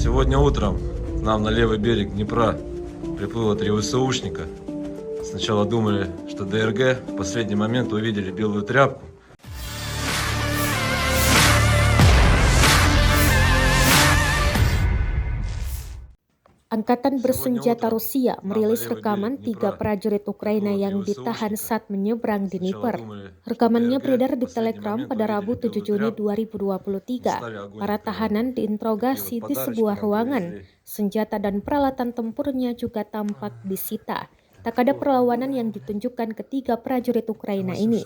Сегодня утром к нам на левый берег Днепра приплыло 3 ВСУшника. Сначала думали, что ДРГ, в последний момент увидели белую тряпку. Angkatan bersenjata Rusia merilis rekaman 3 prajurit Ukraina yang ditahan saat menyeberang di Dnipro. Rekamannya beredar di Telegram pada Rabu 7 Juni 2023. Para tahanan diinterogasi di sebuah ruangan. Senjata dan peralatan tempurnya juga tampak disita. Tak ada perlawanan yang ditunjukkan ketiga prajurit Ukraina ini.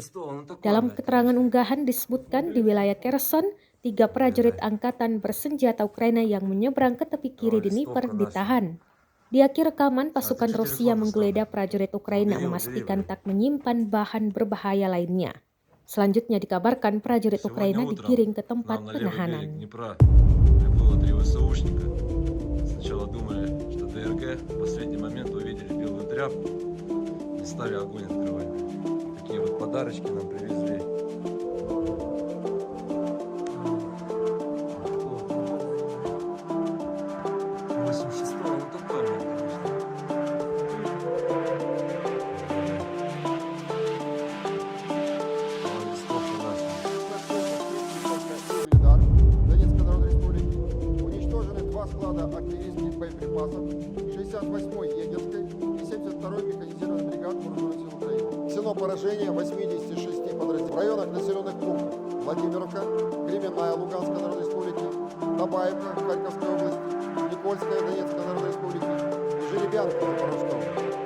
Dalam keterangan unggahan disebutkan di wilayah Kherson, 3 prajurit angkatan bersenjata Ukraina yang menyeberang ke tepi kiri Dnipro ditahan. Di akhir rekaman, pasukan Rusia menggeledah prajurit Ukraina memastikan tak menyimpan bahan berbahaya lainnya. Selanjutnya dikabarkan prajurit Ukraina digiring ke tempat penahanan. Сначала думали, что ДРГ, в последний момент увидели белую тряпку и стали огонь открывать. Такие вот подарочки нам привезли. Донецкой Народной Республики уничтожены 2 склада артиллерийских боеприпасов 68-й егерской и 72-й механизированной бригад Вооруженных сил Украины. Нанесено поражение 86 подразделений. В районах населенных пунктов Владимировка, Кременная Луганской Народной Республики, Табаевка Харьковской области, Никольская Донецкой Народной Республики и Жеребянка Запорожской области.